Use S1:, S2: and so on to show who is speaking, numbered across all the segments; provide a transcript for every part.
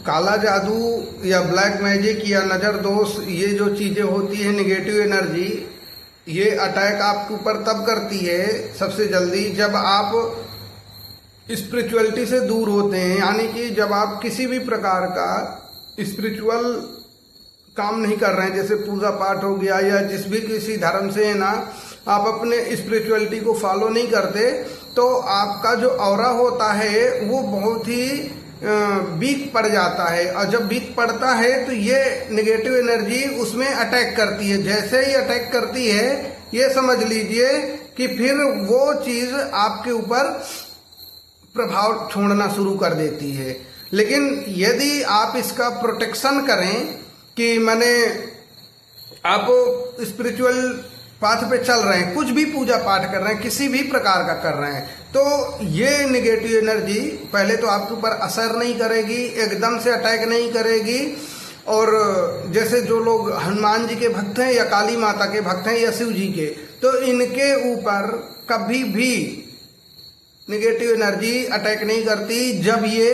S1: काला जादू या ब्लैक मैजिक या नज़र दोष, ये जो चीज़ें होती है नेगेटिव एनर्जी, ये अटैक आपके ऊपर तब करती है सबसे जल्दी जब आप स्पिरिचुअलिटी से दूर होते हैं। यानी कि जब आप किसी भी प्रकार का स्पिरिचुअल काम नहीं कर रहे हैं, जैसे पूजा पाठ हो गया या जिस भी किसी धर्म से है ना, आप अपने स्पिरिचुअलिटी को फॉलो नहीं करते, तो आपका जो ऑरा होता है वो बहुत ही वीक पड़ जाता है। और जब वीक पड़ता है तो ये नेगेटिव एनर्जी उसमें अटैक करती है। जैसे ही अटैक करती है, ये समझ लीजिए कि फिर वो चीज आपके ऊपर प्रभाव छोड़ना शुरू कर देती है। लेकिन यदि आप इसका प्रोटेक्शन करें कि मैंने आप स्पिरिचुअल पाथ पे चल रहे हैं, कुछ भी पूजा पाठ कर रहे हैं, किसी भी प्रकार का कर रहे हैं, तो ये नेगेटिव एनर्जी पहले तो आपके ऊपर असर नहीं करेगी, एकदम से अटैक नहीं करेगी। और जैसे जो लोग हनुमान जी के भक्त हैं या काली माता के भक्त हैं या शिव जी के, तो इनके ऊपर कभी भी नेगेटिव एनर्जी अटैक नहीं करती जब ये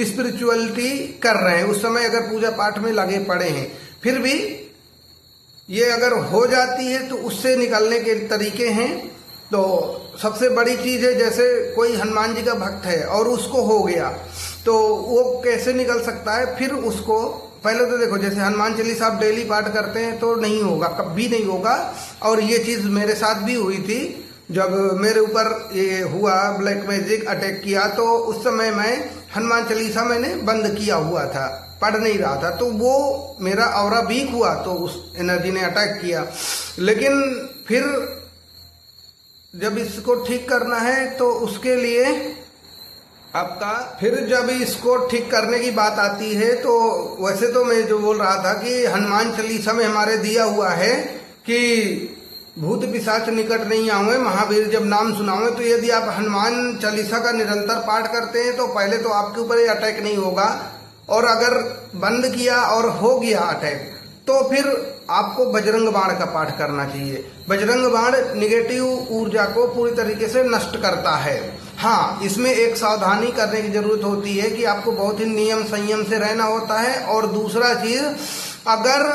S1: स्पिरिचुअलिटी कर रहे हैं। उस समय अगर पूजा पाठ में लगे पड़े हैं, फिर भी ये अगर हो जाती है तो उससे निकलने के तरीके हैं। तो सबसे बड़ी चीज है, जैसे कोई हनुमान जी का भक्त है और उसको हो गया, तो वो कैसे निकल सकता है? फिर उसको पहले तो देखो, जैसे हनुमान चालीसा आप डेली पाठ करते हैं तो नहीं होगा, कभी नहीं होगा। और ये चीज मेरे साथ भी हुई थी, जब मेरे ऊपर ये हुआ, ब्लैक मैजिक अटैक किया, तो उस समय मैं हनुमान चालीसा मैंने बंद किया हुआ था, पढ़ नहीं रहा था, तो वो मेरा ऑरा वीक हुआ, तो उस एनर्जी ने अटैक किया। लेकिन फिर जब इसको ठीक करना है तो उसके लिए आपका, फिर जब इसको ठीक करने की बात आती है, तो वैसे तो मैं जो बोल रहा था कि हनुमान चालीसा में हमारे दिया हुआ है कि भूत पिशाच निकट नहीं आवे, महावीर जब नाम सुनावे। तो यदि आप हनुमान चालीसा का निरंतर पाठ करते हैं तो पहले तो आपके ऊपर ये अटैक नहीं होगा, और अगर बंद किया और हो गया अटैक, तो फिर आपको बजरंग बाण का पाठ करना चाहिए। बजरंग बाण निगेटिव ऊर्जा को पूरी तरीके से नष्ट करता है। हाँ, इसमें एक सावधानी करने की जरूरत होती है कि आपको बहुत ही नियम संयम से रहना होता है। और दूसरा चीज, अगर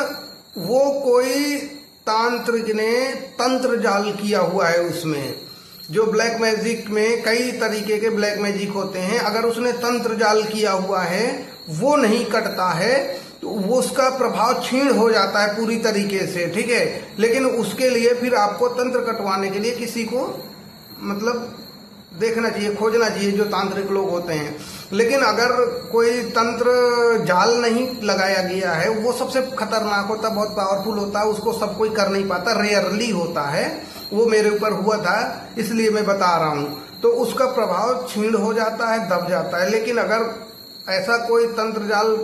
S1: वो कोई तांत्रिक ने तंत्र जाल किया हुआ है, उसमें जो ब्लैक मैजिक में कई तरीके के ब्लैक मैजिक होते हैं, अगर उसने तंत्र जाल किया हुआ है, वो नहीं कटता है, तो वो उसका प्रभाव क्षीण हो जाता है पूरी तरीके से, ठीक है। लेकिन उसके लिए फिर आपको तंत्र कटवाने के लिए किसी को मतलब देखना चाहिए, खोजना चाहिए, जो तांत्रिक लोग होते हैं। लेकिन अगर कोई तंत्र जाल नहीं लगाया गया है, वो सबसे खतरनाक होता है, बहुत पावरफुल होता है, उसको सब कोई कर नहीं पाता, रेयरली होता है। वो मेरे ऊपर हुआ था, इसलिए मैं बता रहा हूँ। तो उसका प्रभाव क्षीण हो जाता है, दब जाता है। लेकिन अगर ऐसा कोई तंत्र जाल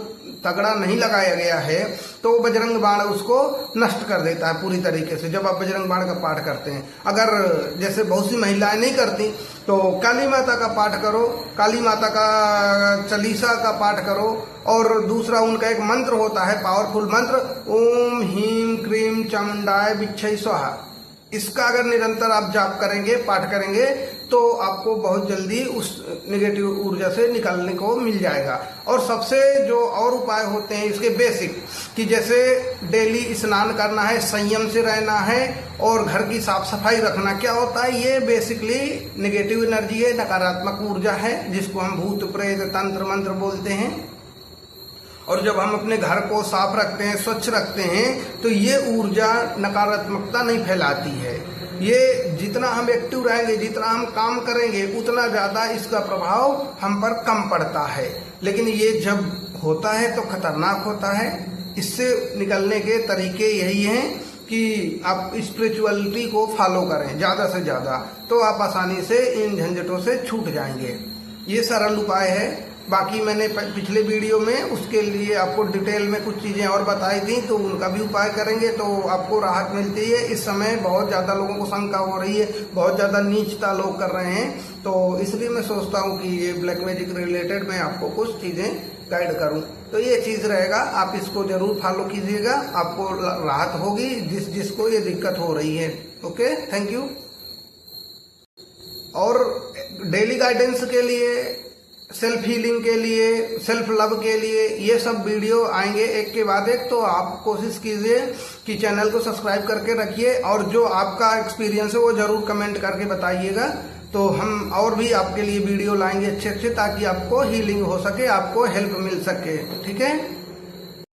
S1: तगड़ा नहीं लगाया गया है, तो बजरंग बाण उसको नष्ट कर देता है पूरी तरीके से, जब आप बजरंग बाण का पाठ करते हैं। अगर जैसे बहुत सी महिलाएं नहीं करती, तो काली माता का पाठ करो, काली माता का चालीसा का पाठ करो। और दूसरा उनका एक मंत्र होता है, पावरफुल मंत्र, ओम हीम क्रीम चामुंडाय बिच्छई स्वाहा। इसका अगर निरंतर आप जाप करेंगे, पाठ करेंगे, तो आपको बहुत जल्दी उस नेगेटिव ऊर्जा से निकलने को मिल जाएगा। और सबसे जो और उपाय होते हैं इसके बेसिक, कि जैसे डेली स्नान करना है, संयम से रहना है और घर की साफ सफाई रखना। क्या होता है, ये बेसिकली नेगेटिव एनर्जी है, नकारात्मक ऊर्जा है, जिसको हम भूत प्रेत तंत्र मंत्र बोलते हैं। और जब हम अपने घर को साफ रखते हैं, स्वच्छ रखते हैं, तो ये ऊर्जा नकारात्मकता नहीं फैलाती है। ये जितना हम एक्टिव रहेंगे, जितना हम काम करेंगे, उतना ज्यादा इसका प्रभाव हम पर कम पड़ता है। लेकिन ये जब होता है तो खतरनाक होता है। इससे निकलने के तरीके यही हैं कि आप स्पिरिचुअलिटी को फॉलो करें ज्यादा से ज्यादा, तो आप आसानी से इन झंझटों से छूट जाएंगे। ये सरल उपाय है। बाकी मैंने पिछले वीडियो में उसके लिए आपको डिटेल में कुछ चीजें और बताई थी, तो उनका भी उपाय करेंगे तो आपको राहत मिलती है। इस समय बहुत ज्यादा लोगों को शंका हो रही है, बहुत ज्यादा नीचता लोग कर रहे हैं, तो इसलिए मैं सोचता हूँ कि ये ब्लैक मैजिक रिलेटेड मैं आपको कुछ चीजें गाइड करूँ। तो ये चीज रहेगा, आप इसको जरूर फॉलो कीजिएगा, आपको राहत होगी जिसको ये दिक्कत हो रही है। Okay, thank you. और डेली गाइडेंस के लिए सेल्फ हीलिंग के लिए, सेल्फ लव के लिए, ये सब वीडियो आएंगे एक के बाद एक। तो आप कोशिश कीजिए कि चैनल को सब्सक्राइब करके रखिए, और जो आपका एक्सपीरियंस है वो जरूर कमेंट करके बताइएगा। तो हम और भी आपके लिए वीडियो लाएंगे अच्छे अच्छे, ताकि आपको हीलिंग हो सके, आपको हेल्प मिल सके। ठीक है।